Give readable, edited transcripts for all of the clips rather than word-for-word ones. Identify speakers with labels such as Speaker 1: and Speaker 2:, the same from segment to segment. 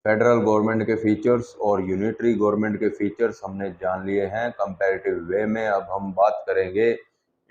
Speaker 1: Federal government के features और unitary government के फीचर्स हमने जान लिए हैं कंपैरेटिव वे में। अब हम बात करेंगे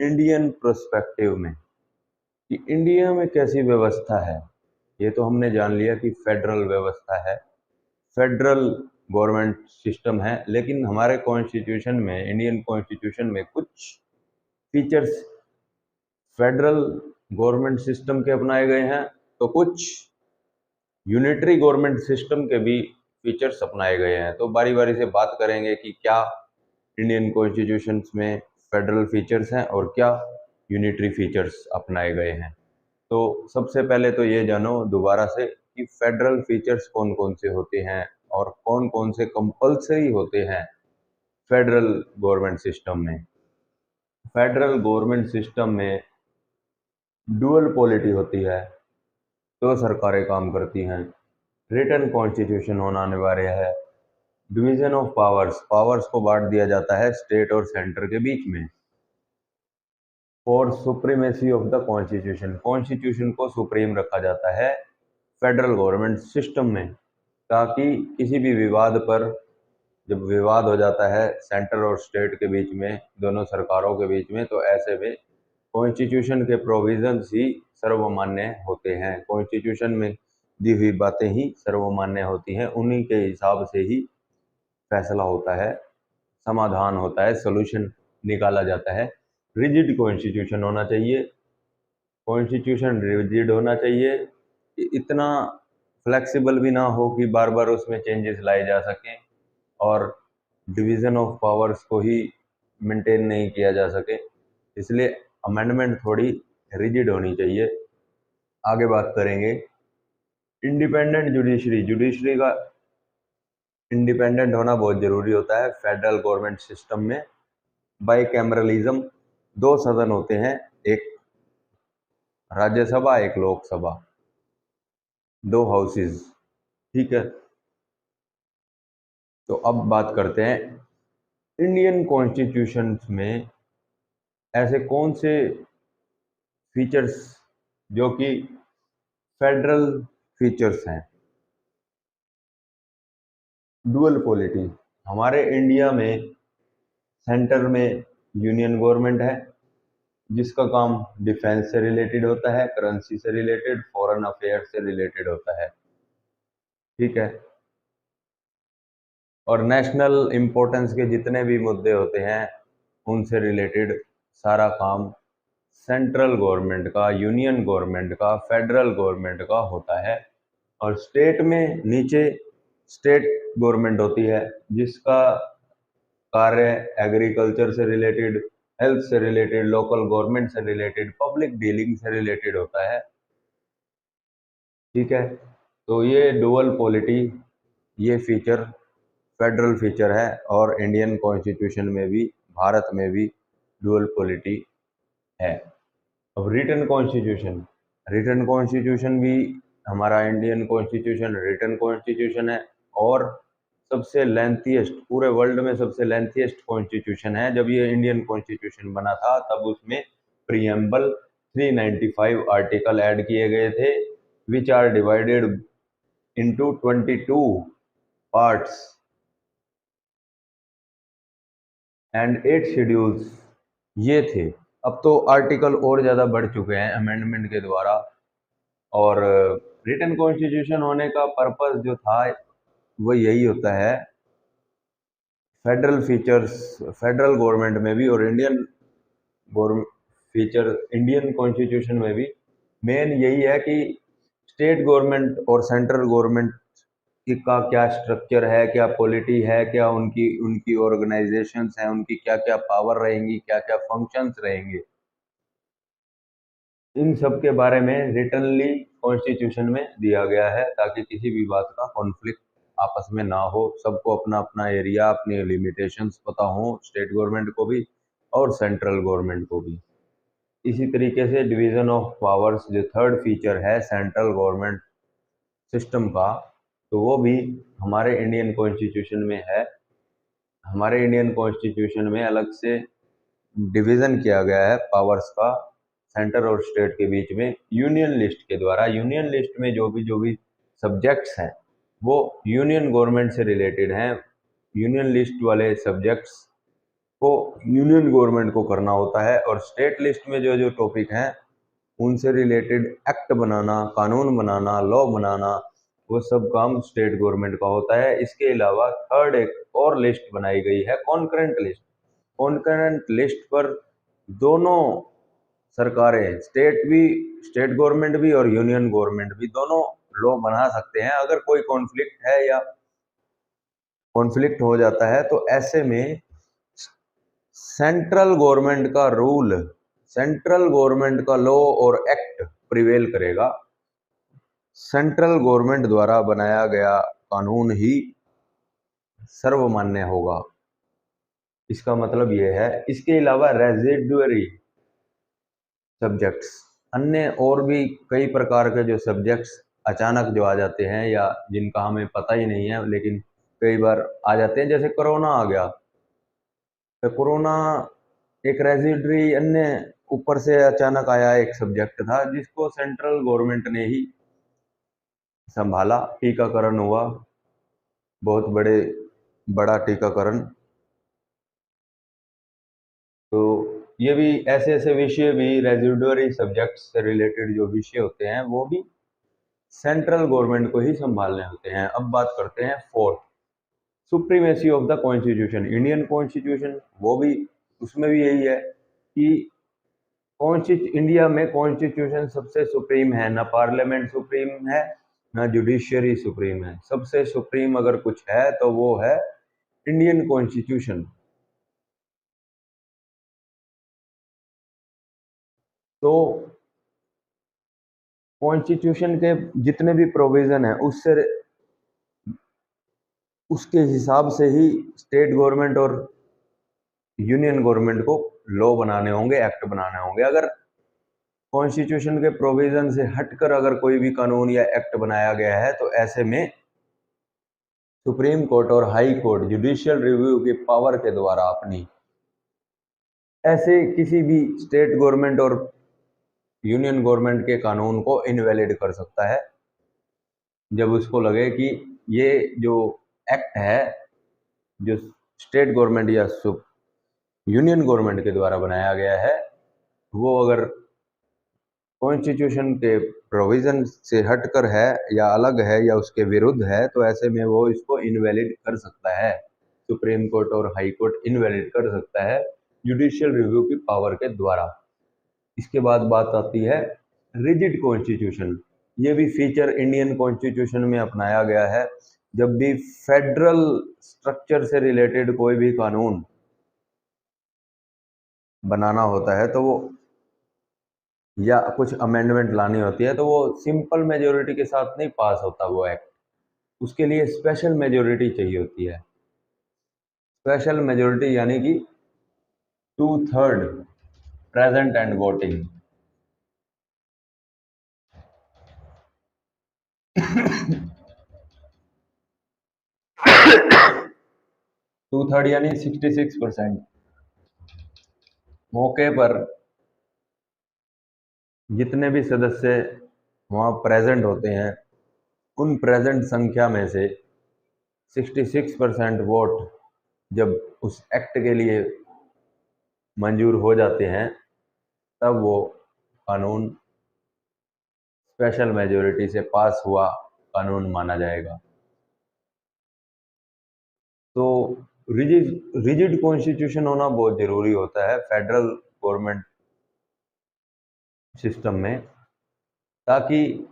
Speaker 1: इंडियन पर्सपेक्टिव में कि इंडिया में कैसी व्यवस्था है। ये तो हमने जान लिया कि फेडरल व्यवस्था है, फेडरल गवर्नमेंट सिस्टम है, लेकिन हमारे कॉन्स्टिट्यूशन में, इंडियन कॉन्स्टिट्यूशन में कुछ फीचर्स फेडरल गवर्नमेंट सिस्टम के अपनाए गए हैं, तो कुछ यूनिटरी गवर्नमेंट सिस्टम के भी फीचर्स अपनाए गए हैं। तो बारी बारी से बात करेंगे कि क्या इंडियन कॉन्स्टिट्यूशन में फेडरल फीचर्स हैं और क्या यूनिटरी फीचर्स अपनाए गए हैं। तो सबसे पहले तो ये जानो दोबारा से कि फेडरल फीचर्स कौन कौन से होते हैं और कौन कौन से कंपलसरी होते हैं फेडरल गवर्नमेंट सिस्टम में। फेडरल गवर्नमेंट सिस्टम में डुअल पॉलिटी होती है, दो सरकारें काम करती हैं, रिटन कॉन्स्टिट्यूशन होना अनिवार्य है, डिवीजन ऑफ पावर्स, पावर्स को बांट दिया जाता है स्टेट और सेंटर के बीच में, for supremacy of the constitution, constitution को सुप्रीम रखा जाता है फेडरल गवर्नमेंट सिस्टम में, ताकि किसी भी विवाद पर, जब विवाद हो जाता है सेंटर और स्टेट के बीच में, दोनों सरकारों के बीच में, तो ऐसे में कॉन्स्टिट्यूशन के प्रोविजंस ही सर्वमान्य होते हैं। कॉन्स्टिट्यूशन में दी हुई बातें ही सर्वमान्य होती हैं, उन्हीं के हिसाब से ही फैसला होता है, समाधान होता है, सॉल्यूशन निकाला जाता है। रिजिड कॉन्स्टिट्यूशन होना चाहिए, कॉन्स्टिट्यूशन रिजिड होना चाहिए, इतना फ्लेक्सिबल भी ना हो कि बार बार उसमें चेंजेस लाए जा सकें और डिवीज़न ऑफ पावर्स को ही मेंटेन नहीं किया जा सके, इसलिए अमेंडमेंट थोड़ी रिजिड होनी चाहिए। आगे बात करेंगे इंडिपेंडेंट जुडिशरी, जुडिशरी का इंडिपेंडेंट होना बहुत ज़रूरी होता है फेडरल गवर्नमेंट सिस्टम में। बाईकैमरलिज्म, दो सदन होते हैं, एक राज्यसभा एक लोकसभा, दो हाउसेस, ठीक है। तो अब बात करते हैं इंडियन कॉन्स्टिट्यूशन में ऐसे कौन से फीचर्स जो कि फेडरल फीचर्स हैं। डुअल पॉलिटी, हमारे इंडिया में सेंटर में यूनियन गवर्नमेंट है जिसका काम डिफेंस से रिलेटेड होता है, करेंसी से रिलेटेड, फॉरेन अफेयर से रिलेटेड होता है, ठीक है। और नेशनल इम्पोर्टेंस के जितने भी मुद्दे होते हैं उनसे रिलेटेड सारा काम सेंट्रल गवर्नमेंट का, यूनियन गवर्नमेंट का, फेडरल गवर्नमेंट का होता है। और स्टेट में नीचे स्टेट गवर्नमेंट होती है जिसका कार्य एग्रीकल्चर से रिलेटेड, हेल्थ से रिलेटेड, लोकल गवर्नमेंट से रिलेटेड, पब्लिक डीलिंग से रिलेटेड होता है, ठीक है। तो ये डुअल पॉलिटी, ये फीचर फेडरल फीचर है और इंडियन कॉन्स्टिट्यूशन में भी, भारत में भी डुअल पॉलिटी है। अब रिटन कॉन्स्टिट्यूशन, रिटन कॉन्स्टिट्यूशन भी हमारा इंडियन कॉन्स्टिट्यूशन रिटन कॉन्स्टिट्यूशन है और सबसे लेंथीएस्ट, पूरे वर्ल्ड में सबसे लेंथीएस्ट कॉन्स्टिट्यूशन है। जब ये इंडियन कॉन्स्टिट्यूशन बना था तब उसमें प्रीएम्बल 395 आर्टिकल ऐड किए गए थे, which are divided into 22 parts and 8 schedules, ये थे। अब तो आर्टिकल और ज़्यादा बढ़ चुके हैं अमेंडमेंट के द्वारा। और रिटन कॉन्स्टिट्यूशन होने का पर्पस जो था वो यही होता है, फेडरल फीचर्स फेडरल गवर्नमेंट में भी और इंडियन फीचर इंडियन कॉन्स्टिट्यूशन में भी मेन यही है कि स्टेट गवर्नमेंट और सेंट्रल गवर्नमेंट का क्या स्ट्रक्चर है, क्या पॉलिटी है, क्या उनकी उनकी ऑर्गेनाइजेशंस हैं, उनकी क्या क्या पावर रहेंगी, क्या क्या फंक्शंस रहेंगे, इन सब के बारे में रिटनली कॉन्स्टिट्यूशन में दिया गया है ताकि किसी भी बात का कॉन्फ्लिक्ट आपस में ना हो, सबको अपना अपना एरिया, अपनी लिमिटेशंस पता हो, स्टेट गवर्नमेंट को भी और सेंट्रल गवर्नमेंट को भी। इसी तरीके से डिवीज़न ऑफ पावर्स जो थर्ड फीचर है सेंट्रल गवर्नमेंट सिस्टम का, तो वो भी हमारे इंडियन कॉन्स्टिट्यूशन में है। हमारे इंडियन कॉन्स्टिट्यूशन में अलग से डिवीज़न किया गया है पावर्स का सेंटर और स्टेट के बीच में यूनियन लिस्ट के द्वारा। यूनियन लिस्ट में जो भी सब्जेक्ट्स हैं वो यूनियन गवर्नमेंट से रिलेटेड हैं। यूनियन लिस्ट वाले सब्जेक्ट्स को यूनियन गवर्नमेंट को करना होता है, और स्टेट लिस्ट में जो जो टॉपिक हैं उनसे रिलेटेड एक्ट बनाना, कानून बनाना, लॉ बनाना, वो सब काम स्टेट गवर्नमेंट का होता है। इसके अलावा थर्ड एक और लिस्ट बनाई गई है, कॉन्करेंट लिस्ट। कॉन्करेंट लिस्ट पर दोनों सरकारें, स्टेट गवर्नमेंट भी और यूनियन गवर्नमेंट भी, दोनों लॉ बना सकते हैं। अगर कोई कॉन्फ्लिक्ट है या कॉन्फ्लिक्ट हो जाता है तो ऐसे में सेंट्रल गवर्नमेंट का रूल, सेंट्रल गवर्नमेंट का लॉ और एक्ट प्रिवेल करेगा। सेंट्रल गवर्नमेंट द्वारा बनाया गया कानून ही सर्वमान्य होगा। इसका मतलब यह है। इसके अलावा रेजिडुअरी सब्जेक्ट्स, अन्य और भी कई प्रकार के जो सब्जेक्ट्स अचानक जो आ जाते हैं या जिनका हमें पता ही नहीं है लेकिन कई बार आ जाते हैं, जैसे कोरोना आ गया, तो कोरोना एक रेजिडरी अन्य ऊपर से अचानक आया एक सब्जेक्ट था जिसको सेंट्रल गवर्नमेंट ने ही संभाला। टीकाकरण हुआ, बहुत बड़ा टीकाकरण। तो ये भी ऐसे ऐसे विषय भी, रेजिडुअरी सब्जेक्ट्स से रिलेटेड जो विषय होते हैं वो भी सेंट्रल गवर्नमेंट को ही संभालने होते हैं। अब बात करते हैं fourth, supremacy of the constitution. Indian constitution, वो भी, उसमें भी यही है कि इंडिया में कॉन्स्टिट्यूशन सबसे सुप्रीम है, ना पार्लियामेंट सुप्रीम है ना जुडिशियरी सुप्रीम है। सबसे सुप्रीम अगर कुछ है तो वो है इंडियन कॉन्स्टिट्यूशन। तो कॉन्स्टिट्यूशन के जितने भी प्रोविजन है उसके हिसाब से ही स्टेट गवर्नमेंट और यूनियन गवर्नमेंट को लॉ बनाने होंगे, एक्ट बनाने होंगे। अगर कॉन्स्टिट्यूशन के प्रोविजन से हटकर अगर कोई भी कानून या एक्ट बनाया गया है तो ऐसे में सुप्रीम कोर्ट और हाई कोर्ट जुडिशियल रिव्यू की पावर के द्वारा अपनी ऐसे किसी भी स्टेट गवर्नमेंट और यूनियन गवर्नमेंट के कानून को इनवैलिड कर सकता है, जब उसको लगे कि ये जो एक्ट है जो स्टेट गवर्नमेंट या यूनियन गवर्नमेंट के द्वारा बनाया गया है वो अगर कॉन्स्टिट्यूशन के प्रोविजन से हटकर है या अलग है या उसके विरुद्ध है, तो ऐसे में वो इसको इनवैलिड कर सकता है। सुप्रीम कोर्ट और हाई कोर्ट इनवैलिड कर सकता है जुडिशियल रिव्यू की पावर के द्वारा। इसके बाद बात आती है रिजिड कॉन्स्टिट्यूशन। ये भी फीचर इंडियन कॉन्स्टिट्यूशन में अपनाया गया है। जब भी फेडरल स्ट्रक्चर से रिलेटेड कोई भी कानून बनाना होता है तो वो या कुछ अमेंडमेंट लानी होती है तो वो सिंपल मेजोरिटी के साथ नहीं पास होता वो एक्ट, उसके लिए स्पेशल मेजोरिटी चाहिए होती है। स्पेशल मेजोरिटी यानी कि 2/3 प्रेजेंट एंड वोटिंग। 2/3 यानी 66% मौके पर जितने भी सदस्य वहाँ प्रेजेंट होते हैं उन प्रेजेंट संख्या में से 66% वोट जब उस एक्ट के लिए मंजूर हो जाते हैं तब वो कानून स्पेशल मेजोरिटी से पास हुआ कानून माना जाएगा। तो रिजिड कॉन्स्टिट्यूशन होना बहुत ज़रूरी होता है फेडरल गवर्नमेंट सिस्टम में, ताकि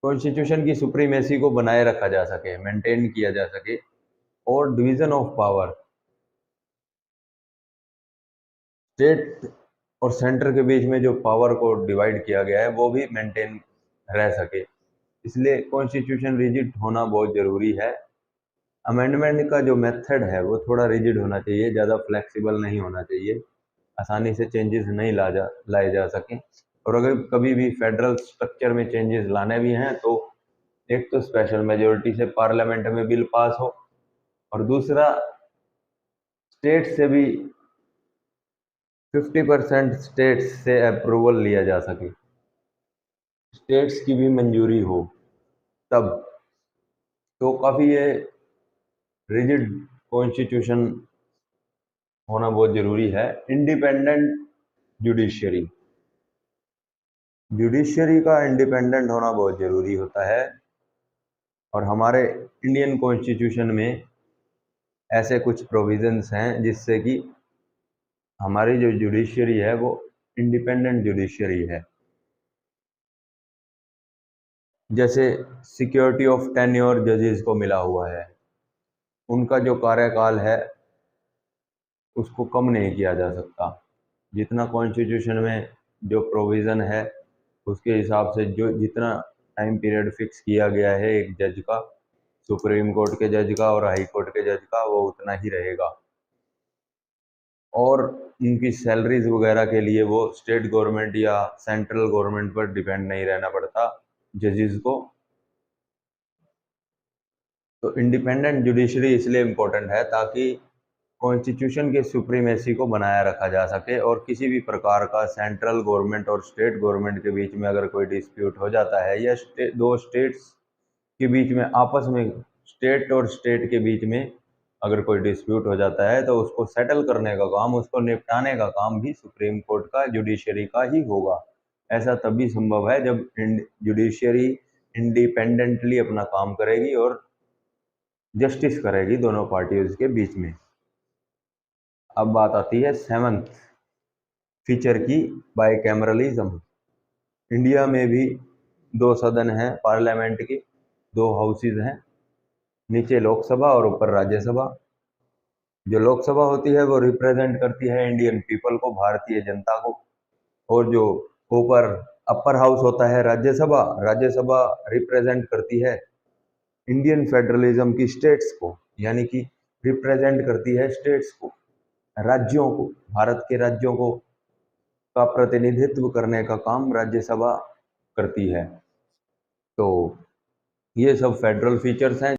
Speaker 1: कॉन्स्टिट्यूशन की सुप्रीमेसी को बनाए रखा जा सके, मेंटेन किया जा सके, और डिवीजन ऑफ पावर स्टेट और सेंटर के बीच में जो पावर को डिवाइड किया गया है वो भी मेंटेन रह सके। इसलिए कॉन्स्टिट्यूशन रिजिड होना बहुत ज़रूरी है। अमेंडमेंट का जो मेथड है वो थोड़ा रिजिड होना चाहिए, ज़्यादा फ्लेक्सिबल नहीं होना चाहिए, आसानी से चेंजेस नहीं लाए जा सकें। और अगर कभी भी फेडरल स्ट्रक्चर में चेंजेस लाने भी हैं तो एक तो स्पेशल मेजोरिटी से पार्लियामेंट में बिल पास हो, और दूसरा स्टेट से भी 50% स्टेट्स से अप्रूवल लिया जा सके, स्टेट्स की भी मंजूरी हो, तब तो काफ़ी ये रिजिड कॉन्स्टिट्यूशन होना बहुत ज़रूरी है। इंडिपेंडेंट जुडिशरी, जुडिशरी का इंडिपेंडेंट होना बहुत ज़रूरी होता है, और हमारे इंडियन कॉन्स्टिट्यूशन में ऐसे कुछ प्रोविजंस हैं जिससे कि हमारी जो जुडिशरी है वो इंडिपेंडेंट जुडिशरी है। जैसे सिक्योरिटी ऑफ टेन्योर जजेस को मिला हुआ है, उनका जो कार्यकाल है उसको कम नहीं किया जा सकता। जितना कॉन्स्टिट्यूशन में जो प्रोविज़न है उसके हिसाब से जो जितना टाइम पीरियड फिक्स किया गया है एक जज का, सुप्रीम कोर्ट के जज का और हाई कोर्ट के जज का, वो उतना ही रहेगा। और उनकी सैलरीज वगैरह के लिए वो स्टेट गवर्नमेंट या सेंट्रल गवर्नमेंट पर डिपेंड नहीं रहना पड़ता जजेस को। तो इंडिपेंडेंट जुडिशरी इसलिए इम्पोर्टेंट है ताकि कॉन्स्टिट्यूशन के सुप्रीमेसी को बनाया रखा जा सके, और किसी भी प्रकार का सेंट्रल गवर्नमेंट और स्टेट गवर्नमेंट के बीच में अगर कोई डिस्प्यूट हो जाता है, या दो स्टेट्स के बीच में आपस में, स्टेट और स्टेट के बीच में अगर कोई डिस्प्यूट हो जाता है, तो उसको सेटल करने का काम, उसको निपटाने का काम भी सुप्रीम कोर्ट का, जुडिशरी का ही होगा। ऐसा तभी संभव है जब जुडिशरी इंडिपेंडेंटली अपना काम करेगी और जस्टिस करेगी दोनों पार्टियों के बीच में। अब बात आती है सेवंथ फीचर की, बाइकैमरलिज्म। इंडिया में भी दो सदन हैं पार्लियामेंट की, दो हाउसेज हैं, नीचे लोकसभा और ऊपर राज्यसभा। जो लोकसभा होती है वो रिप्रेजेंट करती है इंडियन पीपल को, भारतीय जनता को, और जो ऊपर अपर हाउस होता है राज्यसभा, राज्यसभा रिप्रेजेंट करती है इंडियन फेडरलिज्म की स्टेट्स को, यानी कि रिप्रेजेंट करती है स्टेट्स को, राज्यों को, भारत के राज्यों को का प्रतिनिधित्व करने का काम राज्यसभा करती है। तो ये सब फेडरल फीचर्स हैं।